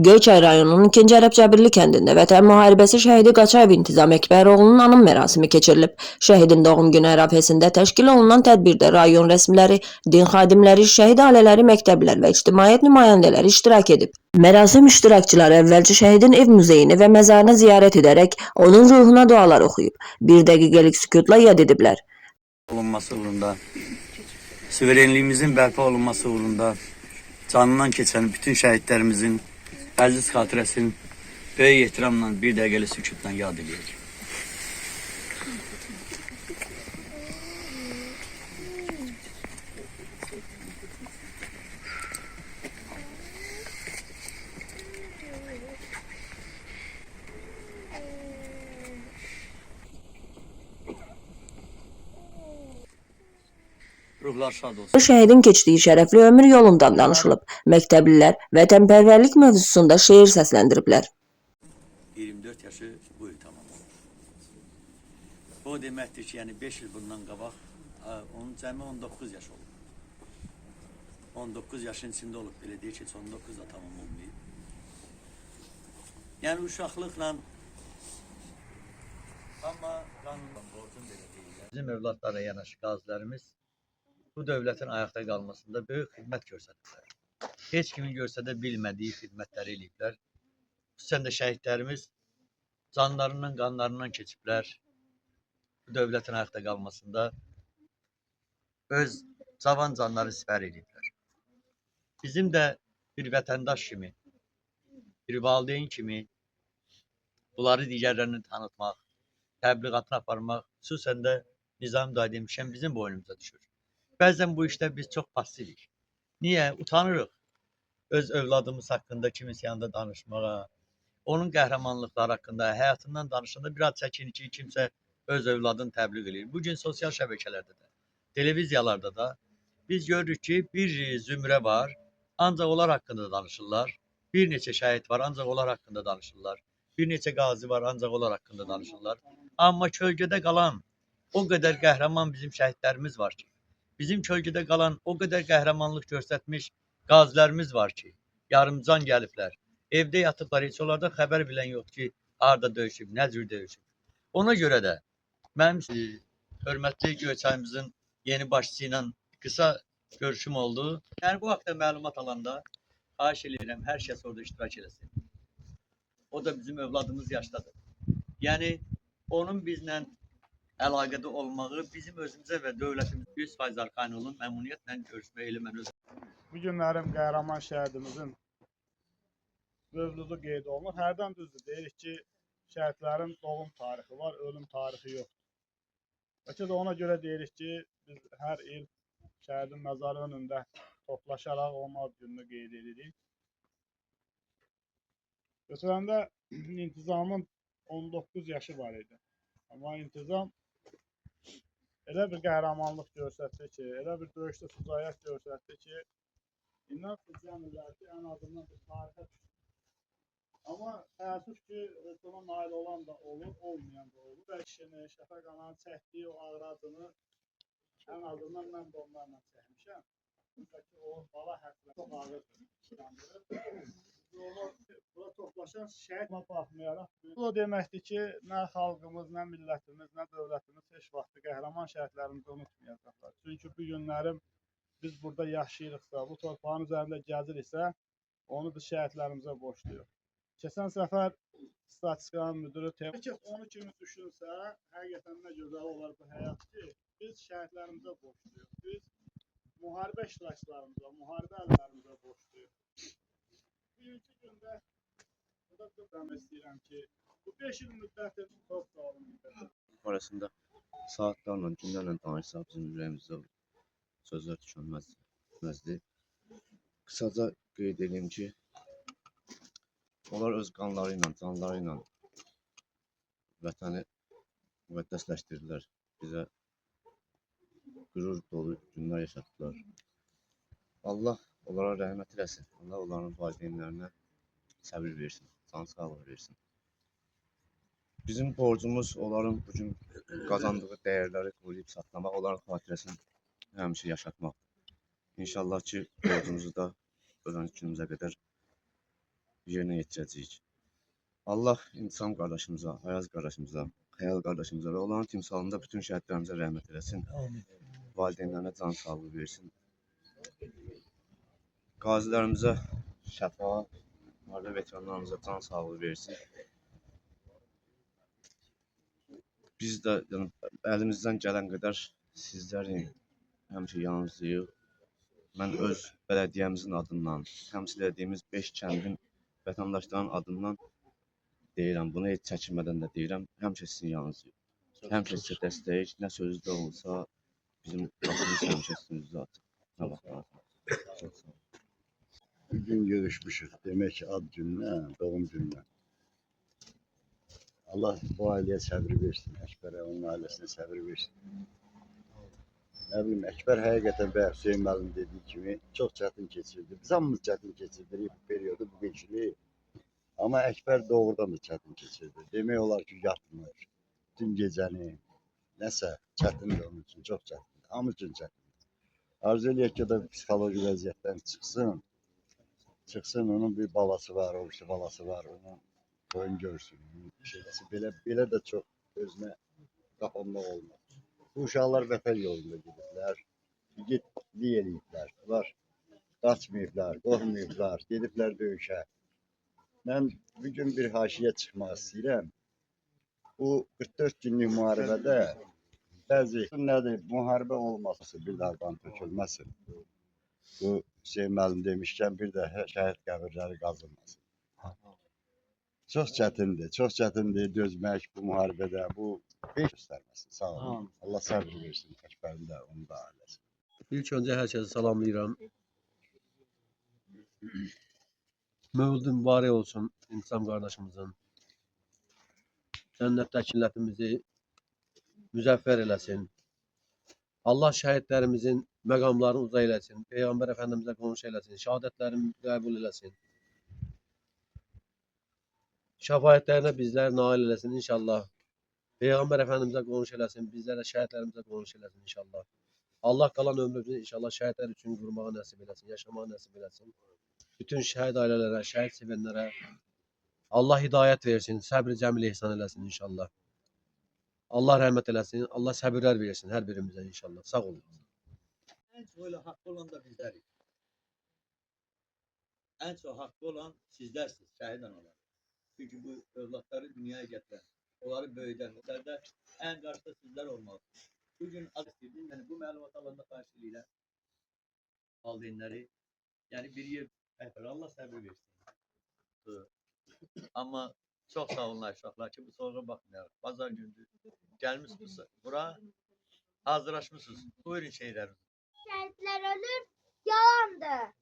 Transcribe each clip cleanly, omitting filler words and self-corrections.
Göyçay rayonunun 2-ci Ərəbcəbirli kəndində Vətən müharibəsi şəhidi Qaçayev İntizam Əkbəroğlu'nun anım mərasimi keçirilib. Şəhidin doğum günü ərəfəsində təşkil olunan tədbirdə rayon rəsmiləri, din xadimləri, şəhid ailələri, məktəblər və ictimaiyyət nümayəndələri iştirak edib. Mərasim iştirakçıları əvvəlcə şəhidin ev muzeyini və məzarını ziyarət edərək onun ruhuna dualar oxuyub. 1 dəqiqəlik sükutla yad ediblər. Olunması uğrunda, suverenliğimizin bərpa olunması uğrunda canından keçən bütün şəhidlərimizin əziz xatirəsini böyük ehtiramla 1 dəqiqəlik sükutla yad edirik. Ruhlar şad olsun. Şəhidin keçdiyi şərəfli ömür yolundan danışılıb. Məktəblilər vətənpərvərlik mövzusunda şeir səsləndiriblər. 24 yaşı bu il tamamlanır. Bu deməkdir ki, yəni 5 il bundan qabaq onun cəmi 19 yaş olub. 19 yaşın içində olub, belə deyək ki, 19 da tamam olmayıb. Yəni uşaqlıqla amma qanunla borcun belə deyirlər. Bizim övladlara yanaşı qazilərimiz bu dövlətin ayaqda qalmasında böyük xidmət göstərdilər. Heç kimin görsə də bilmədiyi xidmətləri eləyiblər. Xüsusən də şəhidlərimiz canlarından, qanlarından keçiblər. Bu dövlətin ayaqda qalmasında öz cavan canları sipər ediblər. Bizim də bir vətəndaş kimi, bir valideyn kimi bunları digərlərini tanıtmaq, təbliğatını aparmaq, xüsusən də Nizami dayı demişəm, bizim boynumuza düşür. Bəzən bu işdə biz çox passivik. Niyə? Utanırıq öz övladımız haqqında kimisi yanında danışmağa, onun qəhrəmanlıqları haqqında, həyatından danışanda biraz çəkinir ki, kimsə öz övladını təbliğ edir. Bugün sosial şəbəkələrdə də, televiziyalarda da biz görürük ki, bir zümrə var, ancaq onlar haqqında danışırlar. Bir neçə şəhid var, ancaq onlar haqqında danışırlar. Bir neçə qazi var, ancaq onlar haqqında danışırlar. Amma kölgədə qalan o qədər qəhrəman bizim şəhidlərimiz var ki, bizim kölgədə qalan o qədər qəhrəmanlıq göstərmiş qazilərimiz var ki, yarımcan gəliblər. Evdə yatıblar, heç onlardan xəbər bilən yox ki, harda döyüşüb, nə cür döyüşüb. Ona görə də mənim hörmətli Göyçayımızın yeni başçısı ilə qısa görüşüm oldu. Yəni bu haqda məlumat alanda xahiş edirəm, hər kəs orada iştirak eləsin. O da bizim övladımız yaşdadır. Yəni onun bizlə əlaqədə olmağı bizim özümüzə və dövlətimizə 100% arxayın olun, məmnuniyyətlə görüşmək elə mən özüm. Bu günlərim qəhrəman şəhidimizin mövzudu qeyd olunur. Hərdən düzdür, deyirik ki, şəhidlərin doğum tarixi var, ölüm tarixi yoxdur. Bəlkə də ona görə deyirik ki, biz hər il şəhidin məzarı önündə toplaşaraq onun ad gününü qeyd edirik. Götürəndə intizamın 19 yaşı var idi. Amma intizam elə bir qəhrəmanlıq göstərdi ki, elə bir döyüşdə şücaət göstərdi ki, inan cəmilər ki, ən azından bir tarixə düşdü. Amma təəssüf ki, buna nail olan da olur, olmayan da olur. Və kişinin, Şəfəq ananın çəkdiyi o ağır acını ən azından mən də onlarla çəkmişəm. Çünki o bala həsrət çox ağırdır. Bura toplaşan şəhidlə baxmayaraq, bu deməkdir ki, nə xalqımız, nə millətimiz, nə dövlətimiz heç vaxt qəhrəman şəhidlərimizi unutmayacaqlar. Çünki bu günlərim biz burada yaşayırıqsa, bu torpağın üzərində gəziriksə, onu biz şəhidlərimizə borcluyuq. Keçən səfər statistikanın müdürü onu kimi düşünsə, həqiqətən nə gözəl olar bu həyat ki, biz şəhidlərimizə borcluyuq. Biz müharibə iştirakçılarımıza, müharibə əllərimizə borcluyuq. Bugünkü gündə demək istəyirəm ki, bu 5 il müddəti çox sağ olun. Arasında saatlarla, günlərlə danışsaq bizim ürəyimizdə sözlər tükənməzdir. Qısaca qeyd edeyim ki, onlar öz qanları ilə, canları ilə vətəni müqəddəsləşdirdilər. Bizə qürur dolu günlər yaşatdılar. Allah onlara rəhmət eləsin. Allah onların valideynlərinə səbir versin, can sağlığı versin. Bizim borcumuz onların bugün kazandığı değerleri koruyup saklamak, onların xatirəsini həmişə yaşatmaq. İnşallah ki, borcumuzu da ölən günümüzə qədər yerinə yetirəcəyik. Allah intisam qardaşımıza, Ayaz qardaşımıza, Xəyal qardaşımıza və onların timsalında bütün şəhidlərimizə rəhmət eləsin. Valideynlərinə can sağlığı versin. Qazilərimizə şəfa, müharibə veteranlarımıza can sağlığı versin. Biz də yəni, əlimizdən gələn qədər sizlərin həmişə yanınızdayıq. Mən öz bələdiyyəmizin adından, təmsil etdiyimiz 5 kəndin vətəndaşların adından deyirəm. Bunu heç çəkinmədən də deyirəm. Həmişə sizin yanınızdayıq. Həmişə sizə dəstəyik. Nə sözdə olsa bizim qapımız həmişə üstünüzdə açıq. Nə vaxt lazım. Çox sağ olun. Bugün görüşmüşüz. Demek ki ad gününe, doğum gününe. Allah bu aileye sabır versin. Ekber'e, onun ailesine sabır versin. Ne bileyim, Ekber hakikaten be Hüseyin Məlim dediği gibi çok çetin geçirdi. Biz hamımız çetin geçirdik bu periyodu, bu geçiliği. Ama Ekber doğrudan da çetin geçirdi. Demek olar ki yatmır. Dün geceni neyse çetindi onun için, çok çetindi. Hamı için çetindi. Arzu eləyək ki, da psixoloji vəziyyətdən çıxsın. Çıxsın, onun bir balası var, o işte balası var, onun toyun görsün. Şeysi, belə də çox özünə qapanmaq olmaz. Bu uşaqlar vətən yolunda gediblər, igidlik eləyiblər. Bunlar qaçmayıblar, qorxmayıblar, gediblər döyüşə. Mən bugün bir haşiyə çıxmaq istəyirəm. Bu 44 günlük müharibədə bəzi nədir, müharibə olması bir daha qan tökülməsin. Bu Hüseyin Məlim demişkən bir də şəhid qəbirləri qazılmasın. Çox çətindir dözmək bu müharibədə, bu heç göstərməsin. Sağ olun. Allah səbr versin Əkbərin də, onun da ailəsi. İlk öncə hər kəsi salamlayıram. Mövlud mübarək olsun insan qardaşımızın. Cənnətdəki illətimizi müzəffər eləsin. Allah şəhidlərimizin məqamlarını uza eləsin. Peyğəmbər Əfəndimizə qonş eləsin. Şəhadətlərini qəbul eləsin. Şəfaətlərinə bizlər nail eləsin inşallah. Peyğəmbər Əfəndimizə qonş eləsin. Bizlərə şəhidlərimizə qonş eləsin inşallah. Allah qalan ömrümüzü inşallah şəhidlər üçün qurmağa nəsib eləsin, yaşamağa nəsib eləsin. Bütün şəhid ailələrə, şəhid sevənlərə Allah hidayət versin, səbr cəmil ehsan eləsin inşallah. Allah rəhmət eləsin, Allah səbirlər versin hər birimizə inşallah. Sağ olun. En çok öyle hakkı olan da bizleriz. En çok hakkı olan sizlersiniz, şehit analar. Çünkü bu evlatları dünyaya getiren, onları böyütenlerde en karşıda sizler olmalı. Bugün az istediğim, yani bu məlumat alanında karşılığıyla valideynləri, yani bir yer Allah səbir versin. Ama çok sağ olun uşaqlar ki, bu soruğa bakmayalım. Pazar gündür gelmişsiniz bura, hazırlaşmışsınız. Buyurun şeyleriniz. Şehitler ölür, yalandır.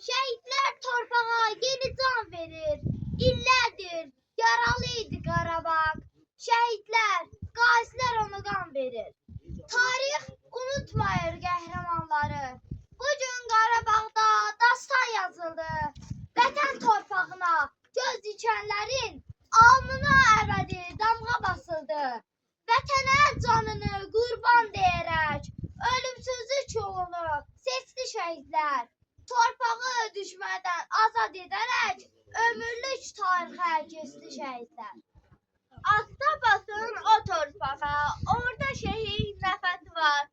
Şehitler torpağa yeni can verir. İllerdir, yaralıydı Qarabağ. Şehitler, qaziler onu qan verir. Tarix unutmayır qəhrəmanları. Bugün Qarabağda dastan yazıldı. Vətən torpağına göz dikənlərin alnına əbədi damğa basıldı. Vətənə canını qurban deyərək ölümsüzlük yolunu seçdi şəhidlər. Torpağı düşmədən azad edərək ömürlük tarixə keçdi şəhidlər. Atda basın o torpağa, orada şehit nəfəsi var.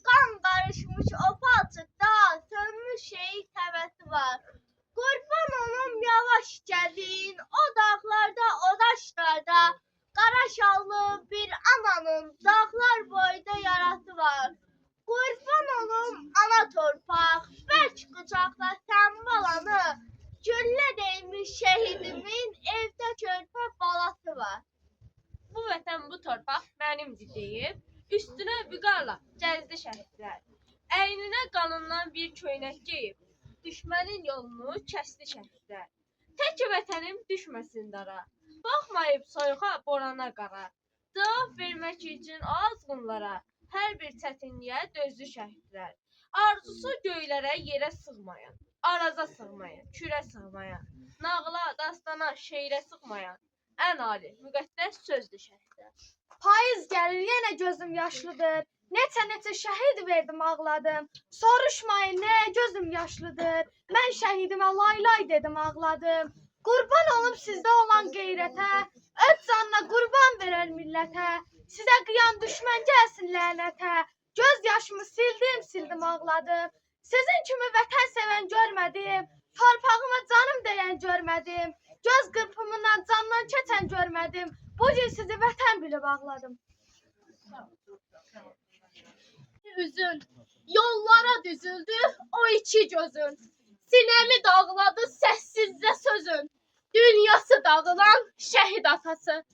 Qan qarışmış o palçıqda, sönmüş şehit həvəsi var. Qurban olum yavaş gəlin, o dağlarda, o daşlarda. Qara şallı bir ananın dağlar boyda yarası var. Qurban olum ana torpaq, bərk qucaqla sən balanı. Güllə deymiş şehidimin evdə körpə balası var. Bu vətən, bu torpaq mənimdir deyib, üstünə vüqarla gəzdi şəhidlər. Əyninə qanından bir köynək geyib, düşmənin yolunu kəsdi şəhidlər. Tək vətənim düşməsin dara, baxmayıb soyuğa, borana qara. Cavab vermək üçün azğınlara, hər bir çətinliyə dözdü şəhidlər. Arzusu göylərə, yerə sığmayan, araza sığmayan, kürə sığmayan, nağla, dastana, şeirə sığmayan. ən ali, müqəddəs sözdür şəhidlər. Payız gəlir yenə gözüm yaşlıdır. Neçə şəhid verdim ağladım. Soruşmayın nə gözüm yaşlıdır. Mən şəhidimə lay dedim ağladım. Qurban olum sizdə olan qeyrətə. Öz canına qurban verər millətə. Sizə qıyan düşmən gəlsin lənətə. Göz yaşımı sildim ağladım. Sizin kimi vətən sevən görmədim. Torpağıma canım deyən görmədim. Göz qırpımından candan keçən görmədim. Bu gün sizi vətən bilib ağladım. Üzün, yollara düzüldü o iki gözün. Sinemi dağladı səssizcə sözün. Dünyası dağılan şəhid atası.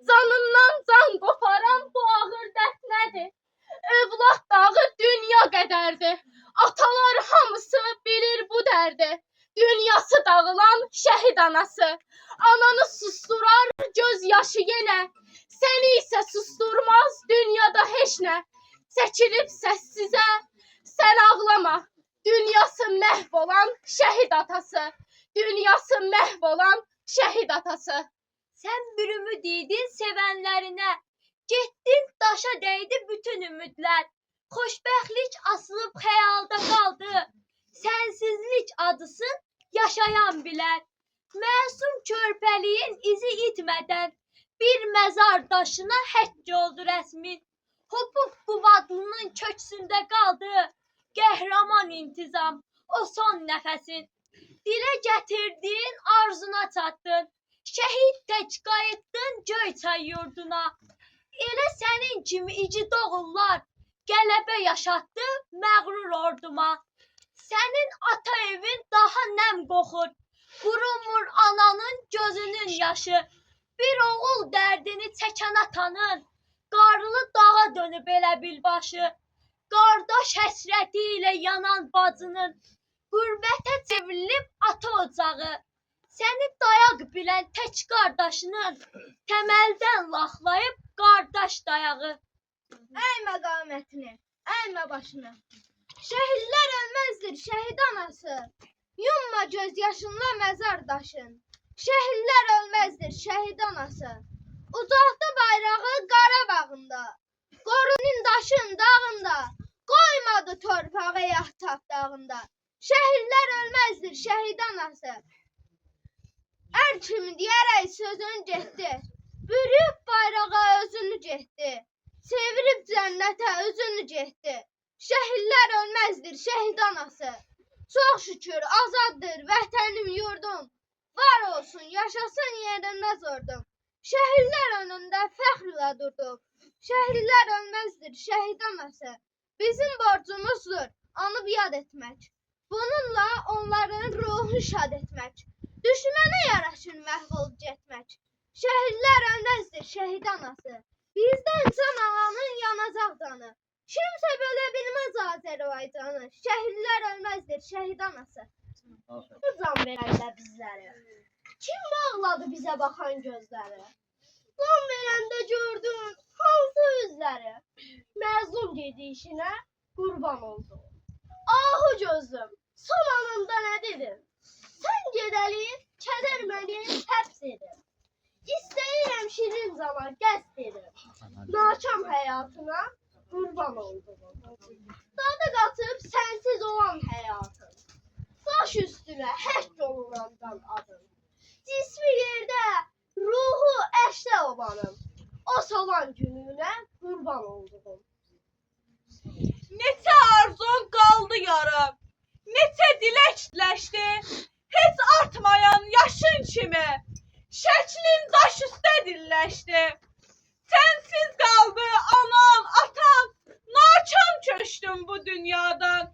Canından can qoparan bu ağır dərd nədir? Övlad dağı dünya qədərdir. Atalar hamısı bilir bu dərdi. Dünyası dağılan şəhid anası. Ananı susturar göz yaşı yenə. Səni isə susturmaz dünyada heç nə. Çəkilib səssizə, sən ağlama. Dünyası məhv olan şəhid atası. Dünyası məhv olan şəhid atası. Sən bir ümid idin sevənlərinə. Getdin daşa dəydi bütün ümidlər. Xoşbəxtlik asılıb xəyalda qaldı. Sənsizlik adısın yaşayan bilər. Məsum körpəliyin izi itmədən bir məzar daşına həcc oldu rəsmin. Hopub quvadlının köksündə qaldı. Qəhrəman intizam o son nəfəsin. Dilə gətirdiyin arzuna çatdın. Şəhid tək qayıtdın Göyçay yurduna. Elə sənin kimi igid oğullar qələbə yaşatdı məğrur orduma. Sənin ata evin daha nəm qoxur. Qurumur ananın gözünün yaşı. Bir oğul dərdini çəkən atanın qarlı dağa dönüb elə bil başı. Qardaş həsrəti ilə yanan bacının qürbətə çevrilib ata ocağı. Səni dayaq bilən tək qardaşının təməldən laxlayıb qardaş dayağı. Əymə qamətini, əymə başını. Şəhidlər ölməzdir şəhid anası. Yumma göz yaşınla məzar daşın. Şəhidlər ölməzdir şəhid anası. Ucaltdı bayrağı Qarabağında. Qorunun daşın dağında. Qoymadı torpağı Yahtap dağında. Şəhidlər ölməzdir şəhid anası. Ər kimi deyərək sözün getdi. Bürüb bayrağa özünü getdi. Çevirib cənnətə özünü getdi. Şəhidlər ölməzdir şəhid anası. Çox şükür azaddır vətənim yurdum. Var olsun yaşasın yerində zordum. Şəhidlər önündə fəxrlə durdum. Şəhidlər ölməzdir şəhid anası. Bizim borcumuzdur anıb yad etmək. Bununla onların ruhunu şad etmək. Düşmənə yaraşır məhv olub getmək. Şəhidlər ölməzdir şəhid anası. Bizdən can alanın yanacaq canı. Kimsə bölə bilməz Azərbaycanı. Şəhidlər ölməzdir şəhid anası. Can verəndə bizləri. Kim bağladı bizə baxan gözləri? Can verəndə gördün hansı üzləri? Məzlum gedişinə qurban oldu. Ahu gözüm, son anında nə dedin? Sən gedəlin, kədər məni həbs edin. İstəyirəm şirin zaman qəsd edin. Nakam həyatına qurban oldum. Dadı qatıb sənsiz olan həyatın. Daş üstünə həkk olunandan adım. Cismi yerdə, ruhu əşdə olanım. O solan gününə qurban oldum. Neçə arzun qaldı yarım, neçə diləkləşdi, heç artmayan yaşın kimi, şəklin daş üstə dilləşdi. Sənsiz qaldı anan, atan, nakam köçdün bu dünyadan.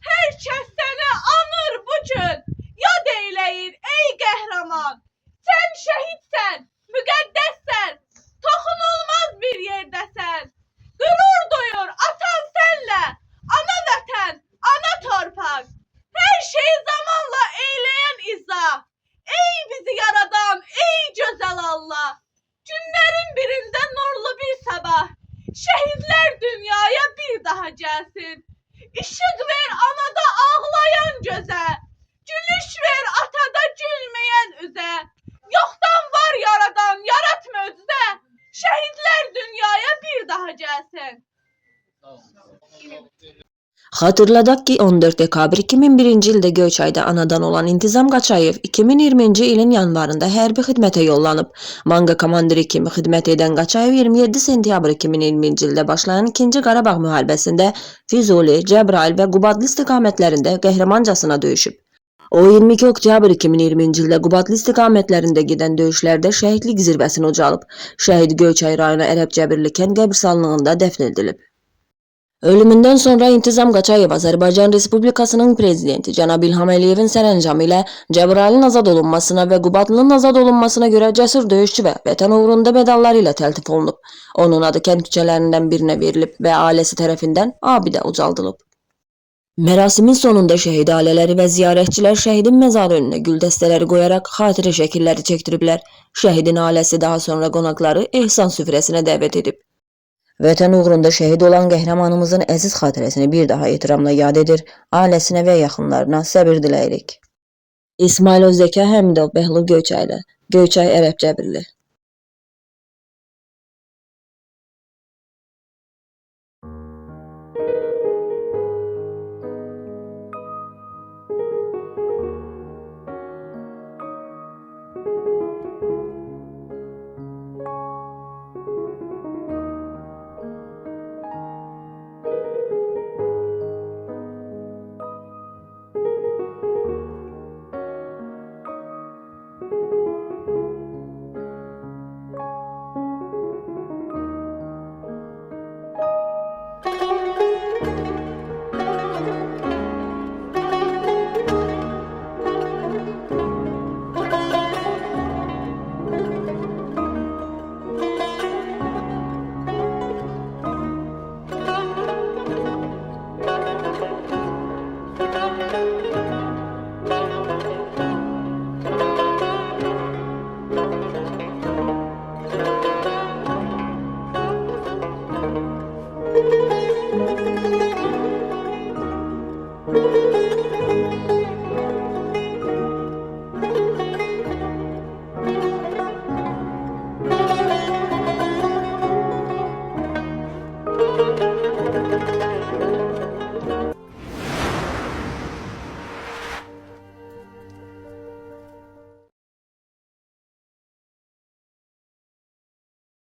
Hər kəs səni anır bu gün, yad eyləyir ey qəhrəman. Sən şəhidsən, müqəddəssən, toxunulmaz bir yerdəsən. Qürur duyur atan sənlə, ana vətən, ana torpaq. Hər şeyi zamanla eyləyən izah. Ey bizi yaradan, ey gözəl Allah. Günlərin birində nurlu bir sabah. Şəhidlər dünyaya bir daha gəlsin. İşıq ver anada ağlayan gözə. Gülüş ver atada gülməyən üzə. Yoxdan var yaradan, yaradan. Xatırladaq ki, 14 dekabr 2001-ci ildə Göyçayda anadan olan İntizam Qaçayev 2020-ci ilin yanvarında hərbi xidmətə yollanıb. Manqa komandiri kimi xidmət edən Qaçayev 27 sentyabr 2020-ci ildə başlayan 2-ci Qarabağ müharibəsində Füzuli, Cəbrayıl və Qubadlı istiqamətlərində qəhrəmancasına döyüşüb. O 22 oktyabr 2020-ci ildə Qubadlı istiqamətlərində gedən döyüşlərdə şəhidlik zirvəsini ucalıb. Şəhid Göyçay rayonu Ərəb-Cəbirli kənd qəbirstanlığında dəfn edilib. Ölümündən sonra İntizam Qaçayev Azərbaycan Respublikasının prezidenti cənab İlham Əliyevin sərəncamı ilə Cəbrayılın azad olunmasına və Qubadlının azad olunmasına görə cəsur döyüşçü və vətən uğrunda medalları ilə təltif olunub. Onun adı kənd küçələrindən birinə verilib və ailəsi tərəfindən abidə ucaldılıb. Mərasimin sonunda şəhid ailələri və ziyarətçilər şəhidin məzarı önünə gül dəstələri qoyaraq xatirə şəkilləri çəkdiriblər. Şəhidin ailəsi daha sonra qonaqları ehsan süfrəsinə dəvət edib. Vətən uğrunda şəhid olan qəhrəmanımızın əziz xatirəsini bir daha ehtiramla yad edir, ailəsinə və yaxınlarına səbir diləyirik. İsmail Özəka Həmidov, Bəhlul Göyçaylı, Göyçay Ərəb-Cəbirli.